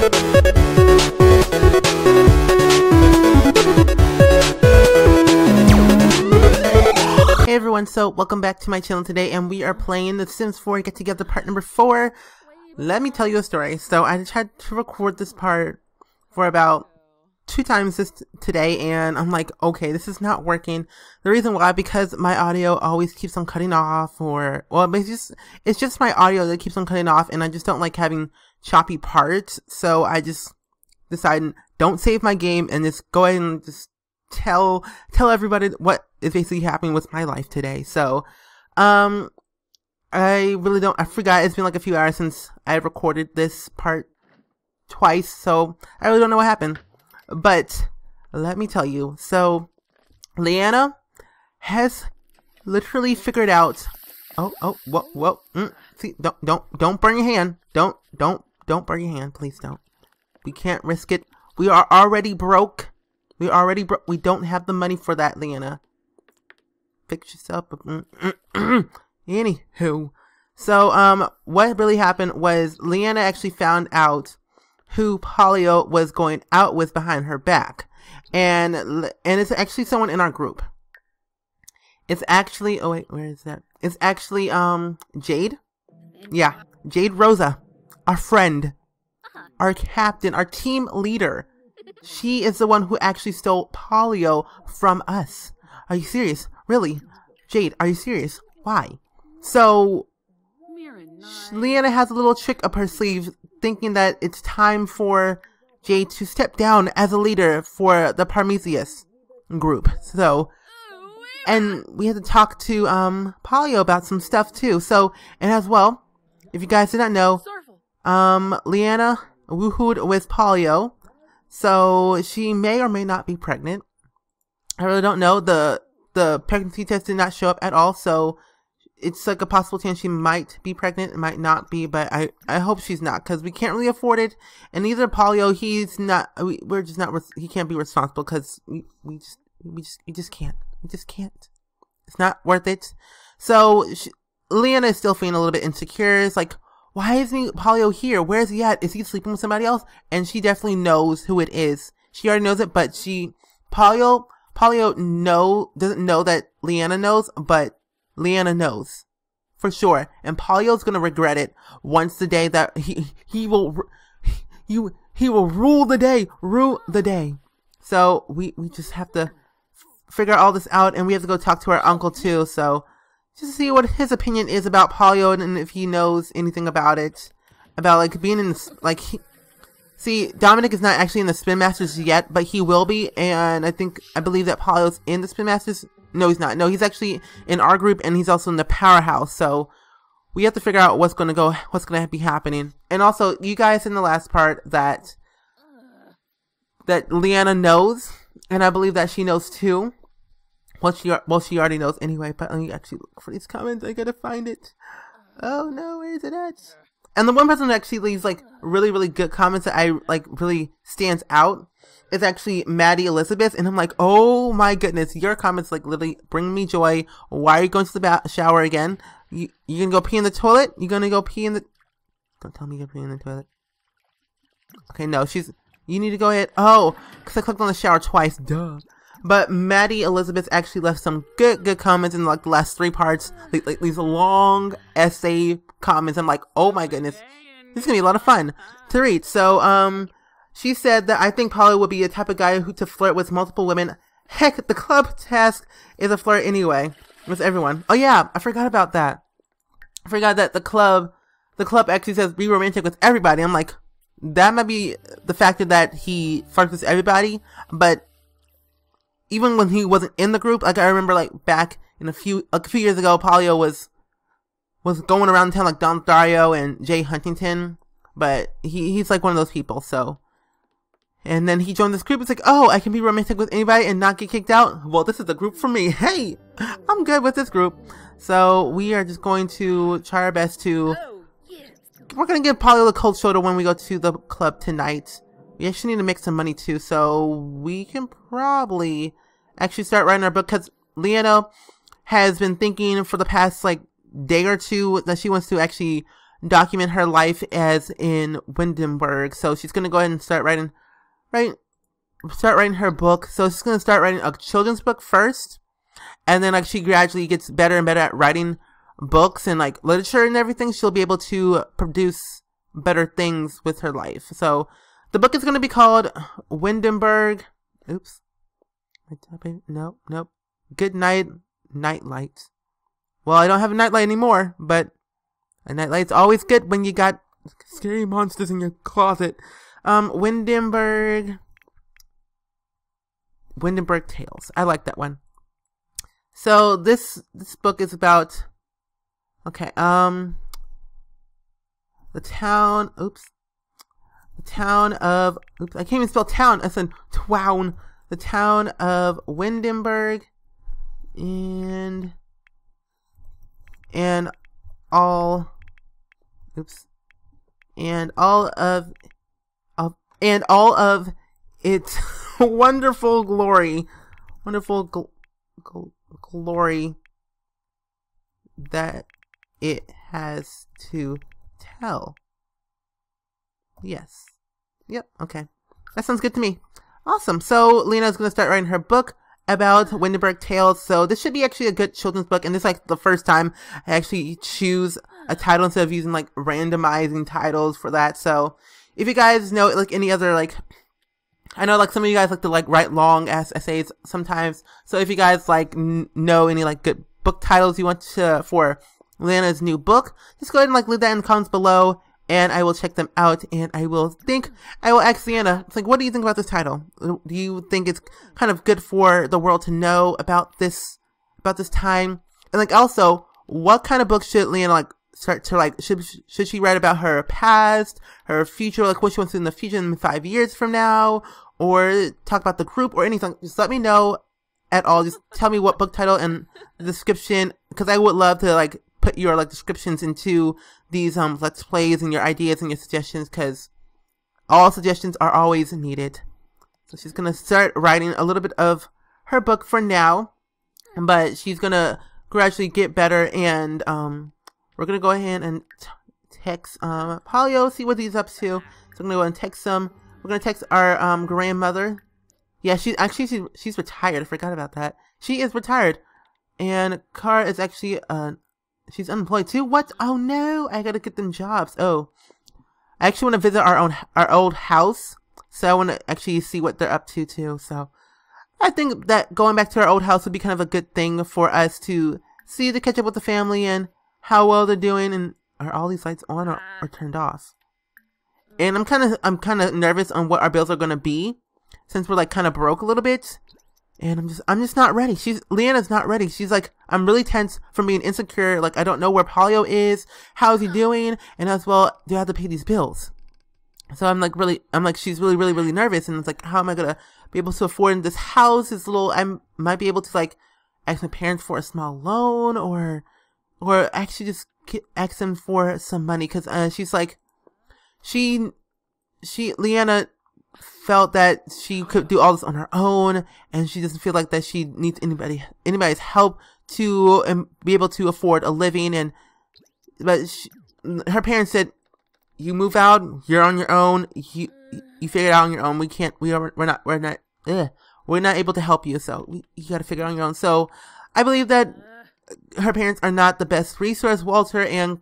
Hey everyone, so welcome back to my channel today, and we are playing The Sims 4 Get Together part number 4. Let me tell you a story. So I tried to record this part for about 2 times today, and I'm like, okay, this is not working. The reason why, because my audio always keeps on cutting off, or, well, it's just my audio that keeps on cutting off, and I just don't like having choppy parts, so I just decided, don't save my game, and just go ahead and just tell everybody what is basically happening with my life today. So, I forgot, it's been like a few hours since I recorded this part twice, so I really don't know what happened. But let me tell you, so Lelia has literally figured out. Whoa. See, don't burn your hand. Don't burn your hand, please don't. We can't risk it. We are already broke. We don't have the money for that, Lelia. Fix yourself. Anywho, so what really happened was Lelia actually found out who Polio was going out with behind her back, and it's actually someone in our group. It's actually, oh wait, where is that? It's actually Jade. Yeah, Jade Rosa, our friend, our captain, our team leader. She is the one who actually stole Polio from us. Are you serious? Really? Jade, are you serious? Why? So Lelia has a little trick up her sleeve, thinking that it's time for Jade to step down as a leader for the Parmesius group. So, and we had to talk to Polio about some stuff too. So, and as well, if you guys did not know, Lelia woohooed with Polio, so she may or may not be pregnant. I really don't know. The pregnancy test did not show up at all, so it's like a possible chance she might be pregnant. It might not be, but I hope she's not, because we can't really afford it. And neither Polio, he's not. We're just not. He can't be responsible, because we just can't. We just can't. It's not worth it. So Lelia is still feeling a little bit insecure. It's like, why isn't Polio here? Where is he at? Is he sleeping with somebody else? And she definitely knows who it is. She already knows it, but Polio doesn't know that Lelia knows, but Lelia knows for sure, and Polio's gonna regret it once the day that he will rule the day. So we just have to figure all this out, and we have to go talk to our uncle too. So just to see what his opinion is about Polio, and if he knows anything about it, about like being in this, like see, Dominic is not actually in the Spin Masters yet, but he will be, and I believe that Polio's in the Spin Masters. No, he's not. No, he's actually in our group, and he's also in the Powerhouse. So we have to figure out what's going to be happening. And also, you guys in the last part that Lelia knows, and I believe that she knows too. Well, she already knows anyway. But let me actually look for these comments. I gotta find it. Oh no, where is it at? And the one person that actually leaves like really, really good comments that I like really stands out is actually Maddie Elizabeth, and I'm like, oh my goodness, your comments like literally bring me joy. Why are you going to the shower again? You gonna go pee in the toilet? You gonna go pee in the? Don't tell me you're peeing in the toilet. Okay, no, you need to go ahead. Oh, because I clicked on the shower twice. Duh. But Maddie Elizabeth actually left some good comments in like the last 3 parts. Like these long essay comments. I'm like, oh my goodness, this is gonna be a lot of fun to read. So she said that I think Polio would be a type of guy to flirt with multiple women. Heck, the club task is a flirt anyway with everyone. Oh yeah, I forgot about that. I forgot that the club actually says be romantic with everybody. I'm like, that might be the factor that he flirts with everybody, but even when he wasn't in the group, like I remember like back in a few years ago, Polio was going around town like Don Dario and Jay Huntington, but he's like one of those people. So, and then he joined this group. It's like, oh, I can be romantic with anybody and not get kicked out. Well, this is the group for me. Hey, I'm good with this group. So we are just going to try our best to. We're gonna give Polio the cold shoulder when we go to the club tonight. We actually need to make some money too, so we can probably actually start writing our book, because Lelia has been thinking for the past like day or two that she wants to actually document her life as in Windenburg. So she's gonna go ahead and start writing her book. So she's gonna start writing a children's book first, and then like she gradually gets better and better at writing books and like literature and everything. She'll be able to produce better things with her life. So the book is gonna be called Windenburg. Oops. Nope. Good night, nightlight. Well, I don't have a nightlight anymore, but a nightlight's always good when you got scary monsters in your closet. Windenburg Tales. I like that one. So this book is about the town of I can't even spell town. I said town. The town of Windenburg and all of its wonderful glory that it has to tell. Yes. Yep. Okay. That sounds good to me. Awesome. So Lena's going to start writing her book about Windenburg Tales. So this should be actually a good children's book. And this is like the first time I actually choose a title instead of using like randomizing titles for that. So if you guys know like any other like, I know like some of you guys like to like write long ass essays sometimes. So if you guys like know any like good book titles you want to for Lena's new book, just go ahead and like leave that in the comments below. And I will check them out, and I will ask Leanna, it's like, what do you think about this title? Do you think it's kind of good for the world to know about this time? And like, also, what kind of book should Leanna like start to like, should she write about her past, her future, like what she wants to do in the future in 5 years from now, or talk about the group or anything? Just let me know at all. Just tell me what book title and the description, because I would love to like put your like descriptions into these let's plays and your ideas and your suggestions, because all suggestions are always needed. So she's gonna start writing a little bit of her book for now, but she's gonna gradually get better, and we're gonna go ahead and text Polio, see what he's up to. So I'm gonna go and text him. We're gonna text our grandmother. Yeah, she's retired. I forgot about that. She is retired, and Car is actually she's unemployed too. What? Oh no! I gotta get them jobs. Oh, I actually want to visit our old house, so I want to actually see what they're up to too. So I think that going back to our old house would be kind of a good thing for us to see, to catch up with the family and how well they're doing. And are all these lights on or turned off? And I'm kind of nervous on what our bills are gonna be, since we're like kind of broke a little bit. And I'm just not ready. Leanna's not ready. She's like, I'm really tense from being insecure. Like, I don't know where Polio is. How is he doing? And as well, do I have to pay these bills? So she's really, really, really nervous. And it's like, how am I going to be able to afford this house? I might be able to like ask my parents for a small loan or actually just ask them for some money. Cause, she's like, Leanna felt that she could do all this on her own, and she doesn't feel like that she needs anybody's help to be able to afford a living. But her parents said, "You move out, you're on your own. You figure it out on your own. We're not able to help you. So you got to figure it out on your own." So I believe that her parents are not the best resource. Walter and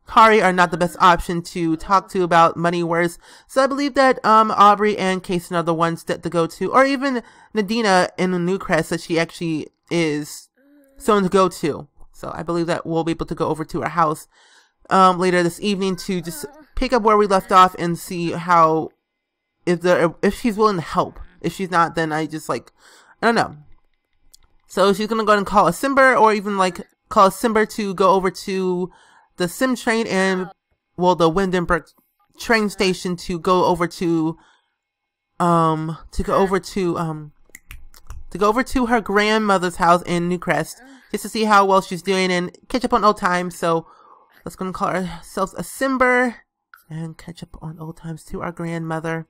Kari are not the best option to talk to about money worries. So I believe that Aubrey and Kason are the ones that to go to, or even Nadina in Newcrest, that she actually is someone to go to. So I believe that we'll be able to go over to her house later this evening to just pick up where we left off and see how if she's willing to help. If she's not, then I don't know. So she's gonna go ahead and call a Simber, or even like call a Simber to go over to the Sim train and the Windenburg train station to go over to her grandmother's house in Newcrest, just to see how well she's doing and catch up on old times. So let's go and call ourselves a Simber and catch up on old times to our grandmother.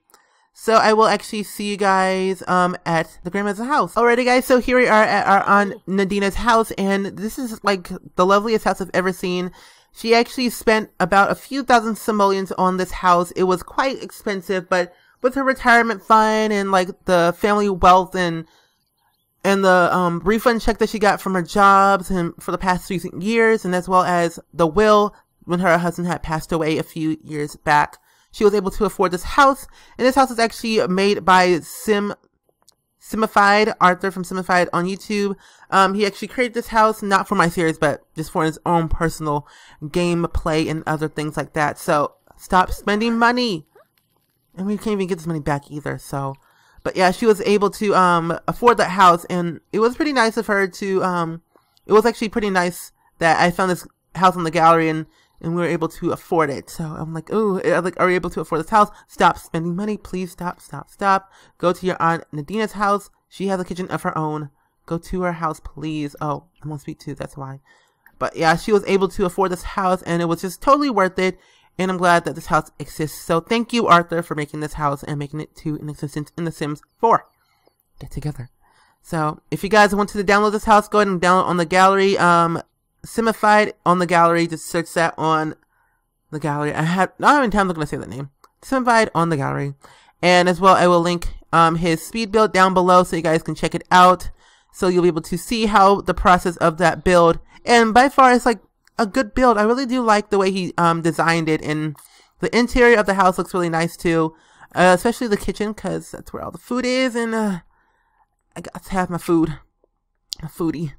So I will actually see you guys at the grandmother's house. Alrighty guys, so here we are at our Aunt Nadina's house, and this is like the loveliest house I've ever seen. She actually spent about a few thousand simoleons on this house. It was quite expensive, but with her retirement fund and like the family wealth and the refund check that she got from her jobs and for the past recent years, and as well as the will when her husband had passed away a few years back, she was able to afford this house. And this house is actually made by Simified, Arthur from Simified on YouTube. He actually created this house, not for my series, but just for his own personal gameplay and other things like that. So stop spending money. And we can't even get this money back either. So, but yeah, she was able to afford that house, and it was pretty nice of her to it was actually pretty nice that I found this house on the gallery and we were able to afford it. So I'm like, ooh, like, are we able to afford this house? Stop spending money, please. Stop. Go to your aunt Nadina's house. She has a kitchen of her own. Go to her house, please. Oh, I'm on speed 2, that's why. But yeah, she was able to afford this house, and it was just totally worth it. And I'm glad that this house exists. So thank you, Arthur, for making this house and making it to an existence in The Sims 4. Get together. So if you guys want to download this house, go ahead and download on the gallery. Simified on the gallery. Just search that on the gallery. I don't have time looking to say that name. Simified on the gallery. And as well, I will link his speed build down below so you guys can check it out. So you'll be able to see how the process of that build. And by far, it's like a good build. I really do like the way he designed it, and the interior of the house looks really nice too, especially the kitchen, because that's where all the food is, and I got to have my food, my foodie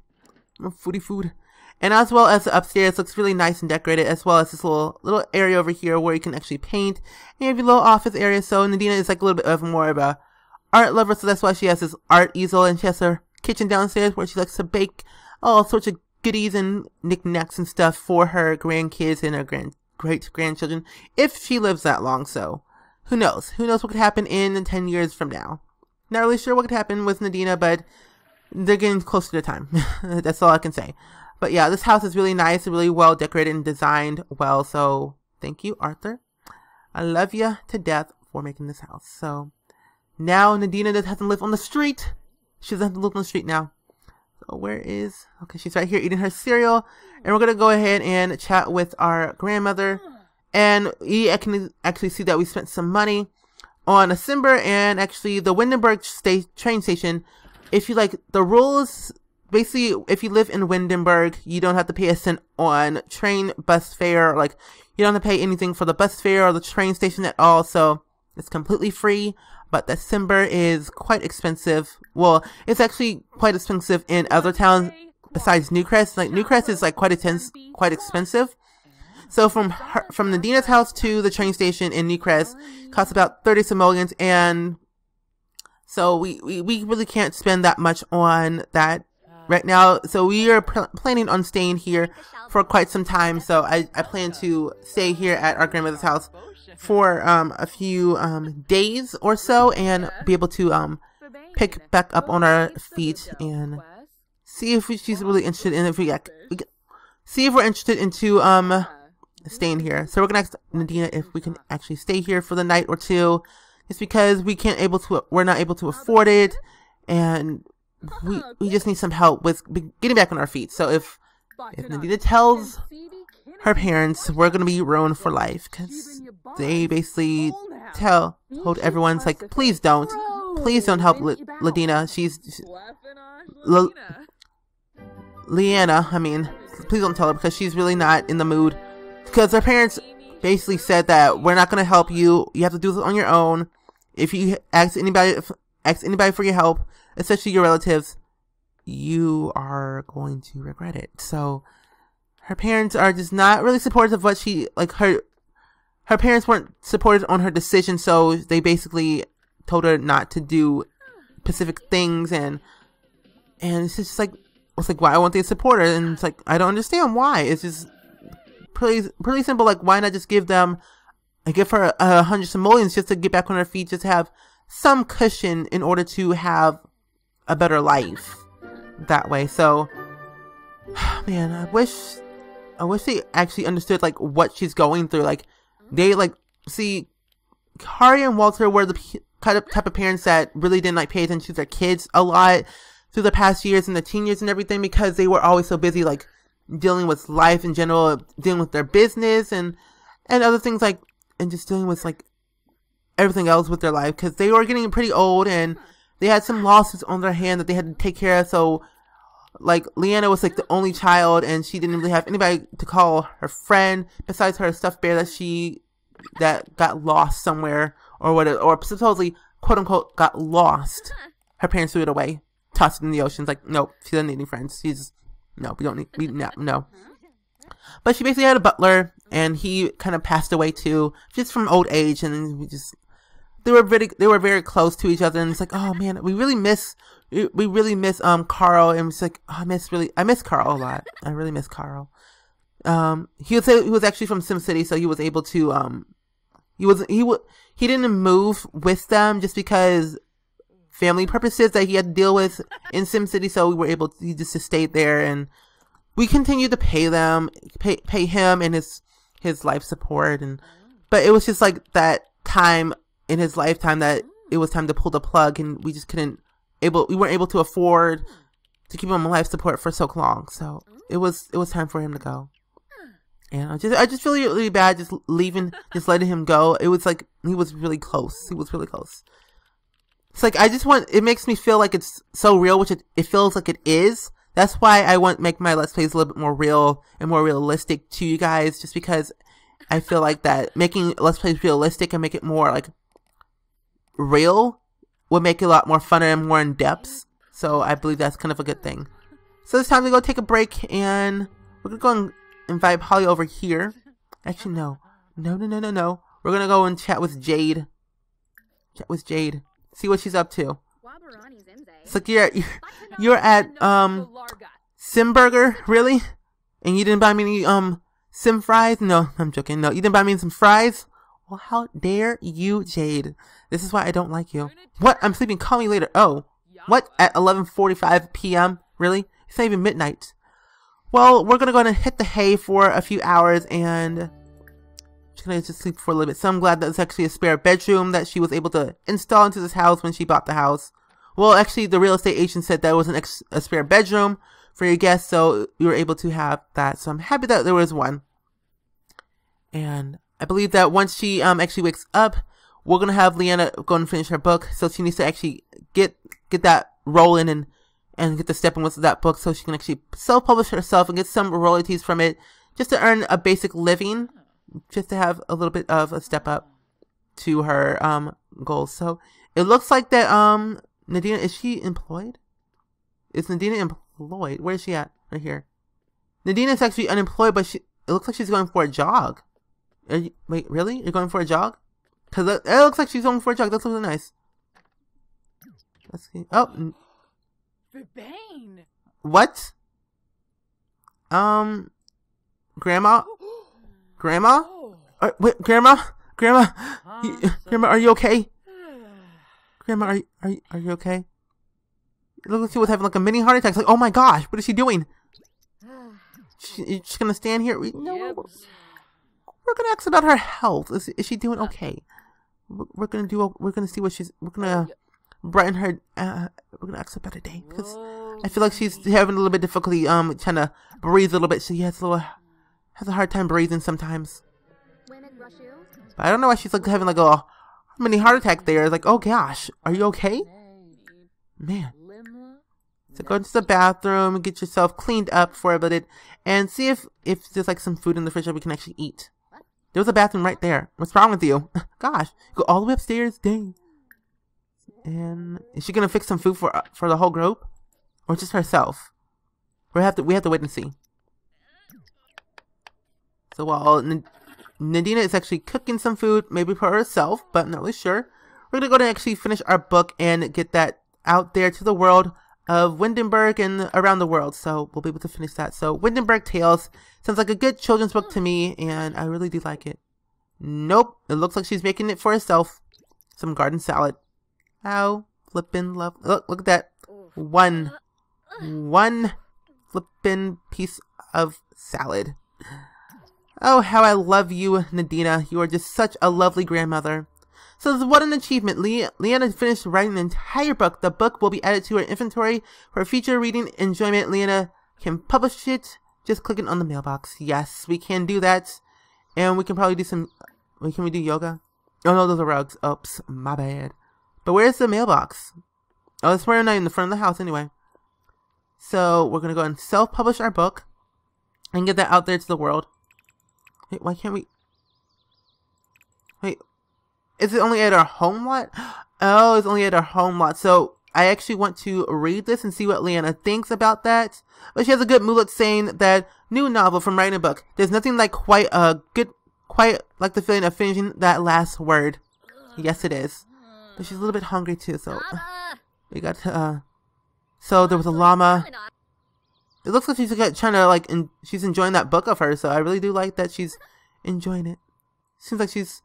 food. And as well as the upstairs looks really nice and decorated, as well as this little area over here where you can actually paint, and you have your little office area. So Nadina is like a little bit of more of a art lover, so that's why she has this art easel, and she has her kitchen downstairs where she likes to bake all sorts of goodies and knickknacks and stuff for her grandkids and her great grandchildren, if she lives that long. So who knows what could happen in 10 years from now. Not really sure what could happen with Nadina, but they're getting close to their time. That's all I can say. But yeah, this house is really nice and really well decorated and designed well. So thank you, Arthur. I love you to death for making this house. So now Nadina doesn't live on the street. She doesn't have to live on the street now. So where is... Okay, she's right here eating her cereal. And we're going to go ahead and chat with our grandmother. And I can actually see that we spent some money on a Simber and actually the Windenburg train station. If you like the rules... Basically, if you live in Windenburg, you don't have to pay a cent on train, bus fare. Like, you don't have to pay anything for the bus fare or the train station at all. So it's completely free. But the Simber is quite expensive. Well, it's actually quite expensive in other towns besides Newcrest. Like, Newcrest is like quite expensive. So from Nadina's house to the train station in Newcrest costs about 30 simoleons, and so we really can't spend that much on that right now. So we are planning on staying here for quite some time. So I plan to stay here at our grandmother's house for a few days or so, and be able to pick back up on our feet and see if she's really interested in, see if we're interested into staying here. So we're gonna ask Nadina if we can actually stay here for the night or two. It's because we're not able to afford it, and we just need some help with getting back on our feet. So if Nadina tells her parents, we're gonna be ruined for life, because they basically told everyone's like, please don't help Ladina. She's Leanna. I mean, please don't tell her, because she's really not in the mood. Because her parents basically said that we're not gonna help you. You have to do this on your own. If you ask anybody for your help, especially your relatives, you are going to regret it. So her parents are just not really supportive of what she, like, her parents weren't supportive on her decision, so they basically told her not to do specific things, and it's just like, why won't they support her? And it's like, I don't understand why. It's just pretty simple. Like, why not just give her 100 simoleons just to get back on her feet, just have some cushion in order to have a better life that way. So man, I wish they actually understood like what she's going through. Like, they see Kari and Walter were the type of parents that really didn't like pay attention to their kids a lot through the past years and the teen years and everything, because they were always so busy like dealing with life in general, dealing with their business and other things like, and just dealing with like everything else with their life, because they were getting pretty old and they had some losses on their hand that they had to take care of. So like Leanna was like the only child, and she didn't really have anybody to call her friend besides her stuffed bear that got lost somewhere, or whatever, or supposedly quote unquote got lost. Her parents threw it away, tossed it in the ocean. It's like, nope, she doesn't need any friends. No, we don't need, no. But she basically had a butler, and he kind of passed away too, just from old age, and they were very close to each other, and it's like, oh man, we really miss Carl, and it's like, oh, I miss Carl a lot. I really miss Carl. He was actually from SimCity, so he was able to he didn't move with them just because family purposes that he had to deal with in SimCity, so he just stayed there, and we continued to pay him and his life support, but it was just like that time in his lifetime that it was time to pull the plug, and we just we weren't able to afford to keep him on life support for so long, so it was time for him to go. And I just feel really, really bad just letting him go. It was like he was really close. It's like it makes me feel like it's so real, which it feels like it is. That's why I want to make my Let's Plays a little bit more real and more realistic to you guys, just because I feel like that making Let's Plays realistic and make it more like real would make it a lot more funner and more in depth. So I believe that's kind of a good thing. So it's time to go take a break, and we're gonna go and invite Polly over here. Actually, no. We're gonna go and chat with Jade. See what she's up to. It's like you're at Simburger, really? And you didn't buy me any Sim fries? No, I'm joking. No, you didn't buy me some fries? Well, how dare you, Jade? This is why I don't like you. What? I'm sleeping. Call me later. Oh, what? At 11:45 p.m.? Really? It's not even midnight. Well, we're gonna go ahead and hit the hay for a few hours, and she's gonna just sleep for a little bit. So I'm glad that it's actually a spare bedroom that she was able to install into this house when she bought the house. Well, actually, the real estate agent said that was a spare bedroom for your guests, so we were able to have that. So I'm happy that there was one. And I believe that once she actually wakes up, we're gonna have Leanna go and finish her book. So she needs to actually get that rolling and get the step in with that book, so she can actually self-publish herself and get some royalties from it, just to earn a basic living, just to have a little bit of a step up to her goals. So it looks like that Nadina, is she employed? Is Nadina employed? Where is she at? Right here. Nadina is actually unemployed, but it looks like she's going for a jog. Wait, really? You're going for a jog? Because it looks like she's going for a jog. That's really nice. Let's see. Oh. What? Grandma? Wait, Grandma, are you okay? Grandma, are you okay? It looks like she was having like a mini heart attack. It's like, oh my gosh, what is she doing? She's gonna stand here. No, we're gonna ask about her health. Is she doing okay? We're gonna see what we're gonna brighten her. We're gonna ask about her day, because I feel like she's having a little bit of difficulty trying to breathe a little bit. She has a hard time breathing sometimes. But I don't know why she's like having like a mini heart attack there. It's like, oh gosh, are you okay? Man. So go into the bathroom and get yourself cleaned up for a bit, and see if there's like some food in the fridge that we can actually eat. There was a bathroom right there. What's wrong with you? Gosh, go all the way upstairs. Dang. And is she gonna fix some food for the whole group, or just herself? We have to wait and see. So while Nadina is actually cooking some food, maybe for herself, but I'm not really sure, we're gonna go to actually finish our book and get that out there to the world of Windenburg and around the world. So we'll be able to finish that. So Windenburg Tales sounds like a good children's book to me, and I really do like it. Nope, it looks like she's making it for herself. Some garden salad. How flippin' love. Look at that. One flippin' piece of salad. Oh, how I love you, Nadina. You are just such a lovely grandmother. So what an achievement. Leanna finished writing an entire book. The book will be added to her inventory for future reading enjoyment. Leanna can publish it just clicking on the mailbox. Yes, we can do that. And we can probably do some... Wait, can we do yoga? Oh, no, those are rugs. Oops, my bad. But where's the mailbox? Oh, it's right in the front of the house anyway. So, we're going to go and self-publish our book. And get that out there to the world. Wait, why can't we... Wait, is it only at our home lot? Oh, it's only at our home lot. So, I actually want to read this and see what Leanna thinks about that. But she has a good mood saying that new novel from writing a book. There's nothing like quite like the feeling of finishing that last word. Yes, it is. But she's a little bit hungry too, so we got to, so there was a llama. It looks like she's trying to she's enjoying that book of hers, so I really do like that she's enjoying it. Seems like she's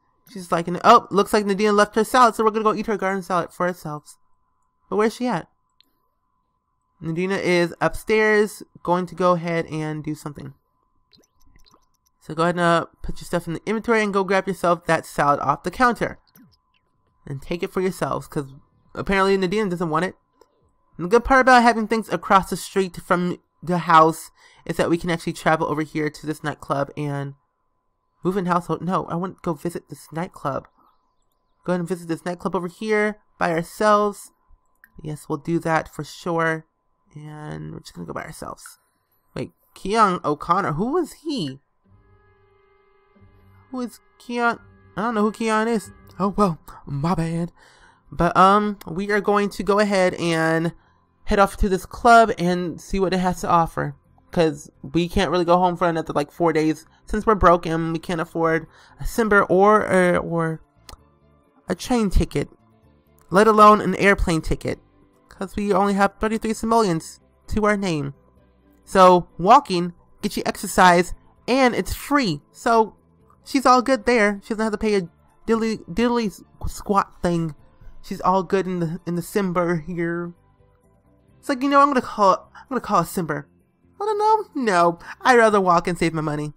liking it. Oh, looks like Nadina left her salad, so we're gonna go eat her garden salad for ourselves. But where's she at? Nadina is upstairs, going to go ahead and do something. So go ahead and put your stuff in the inventory and go grab yourself that salad off the counter. And take it for yourselves, because apparently Nadina doesn't want it. And the good part about having things across the street from the house is that we can actually travel over here to this nightclub and move in household. No, I want to go visit this nightclub. Go ahead and visit this nightclub over here by ourselves. Yes, we'll do that for sure. And we're just going to go by ourselves. Wait, Keon O'Connor, who was he? Who is Keon? I don't know who Keon is. Oh, well, my bad. But, we are going to go ahead and head off to this club and see what it has to offer. Because we can't really go home for another, 4 days. Since we're broke and we can't afford a Simber or a train ticket. Let alone an airplane ticket. Because we only have 33 simoleons to our name. So, walking gets you exercise and it's free. So, she's all good there. She doesn't have to pay a diddly squat thing. She's all good in the Simber here. It's like, I'm gonna call a Simber. I don't know. No, I'd rather walk and save my money.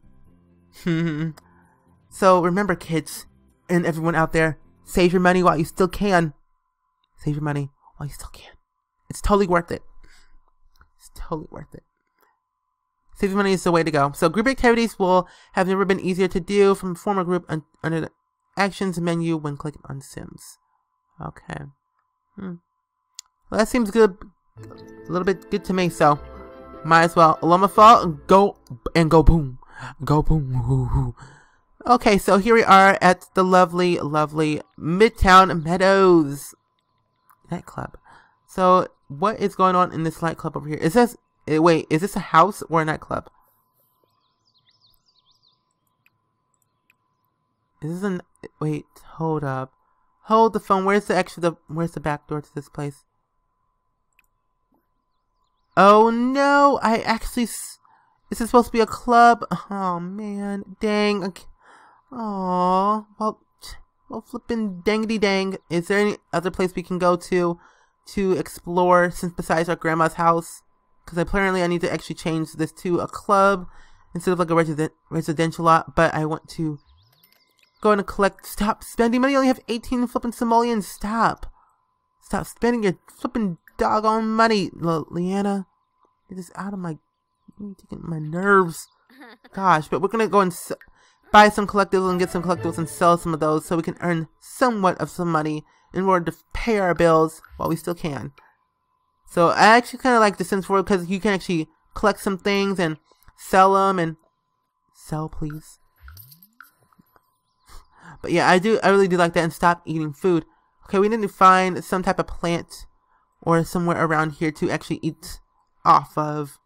So remember, kids and everyone out there, save your money while you still can. Save your money while you still can. It's totally worth it. It's totally worth it. Saving money is the way to go. So group activities will have never been easier to do from form a group under the actions menu when clicking on Sims. Okay. Well, that seems good. A little bit good to me, so might as well. Llama fall and go boom. Go boom. Okay, so here we are at the lovely, lovely Midtown Meadows nightclub. So what is going on in this nightclub over here? Is this wait, is this a house or a nightclub? Is this wait, hold up. Hold the phone. Where's the back door to this place? Oh no, is this supposed to be a club? Oh man, dang. Oh, well, flipping dangity dang. Is there any other place we can go to explore since besides our grandma's house? Because apparently I need to actually change this to a club instead of a residential lot. But I want to go and collect. Stop spending money. I only have 18 flipping simoleons. Stop spending your flipping doggone money, Leanna. It is out of my nerves. Gosh, but we're gonna go and buy some collectibles and get some collectibles and sell some of those so we can earn somewhat of some money in order to pay our bills while we still can. So I actually kind of like the Sims 4 because you can actually collect some things and sell them and sell, please. But yeah, I really do like that. And stop eating food. Okay, we need to find some type of plant or somewhere around here to actually eat off of.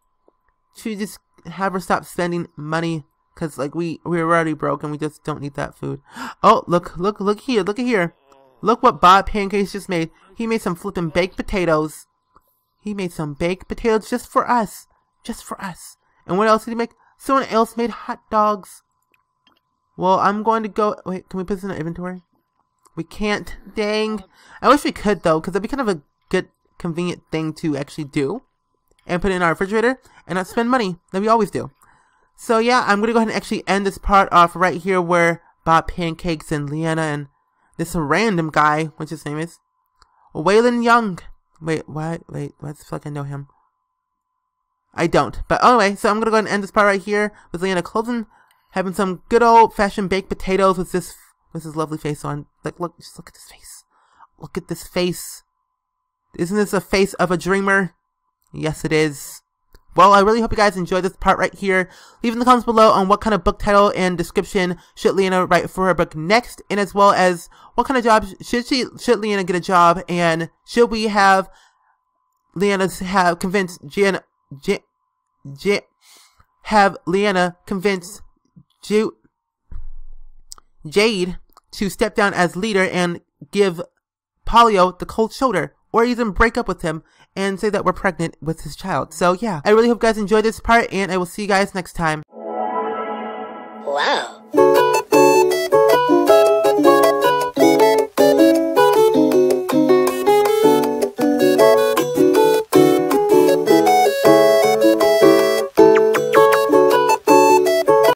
Should we just have her stop spending money? Because we're already broke and we just don't need that food. Oh, look here. Look what Bob Pancakes just made. He made some flipping baked potatoes. He made some baked potatoes just for us. Just for us. And what else did he make? Someone else made hot dogs. Well, I'm going to go... Wait, can we put this in our inventory? We can't. Dang. I wish we could, though, because that'd be kind of a good, convenient thing to actually do. And put it in our refrigerator and not spend money that we always do. So, yeah, I'm going to go ahead and actually end this part off right here where Bob Pancakes and Leanna and this random guy, what's his name is? Waylon Young. Wait, what? Wait, what's the fuck I know him? I don't. But anyway, so I'm going to go ahead and end this part right here with Lelia closing, having some good old-fashioned baked potatoes with this lovely face on. Like, look, just look at this face. Look at this face. Isn't this a face of a dreamer? Yes, it is. Well, I really hope you guys enjoyed this part right here. Leave in the comments below on what kind of book title and description should Lelia write for her book next, and as well as what kind of job should Lelia get a job, and should we have Lelia have convinced Jade to step down as leader and give Polio the cold shoulder, or even break up with him and say that we're pregnant with his child. So yeah, I really hope you guys enjoyed this part, and I will see you guys next time. Wow.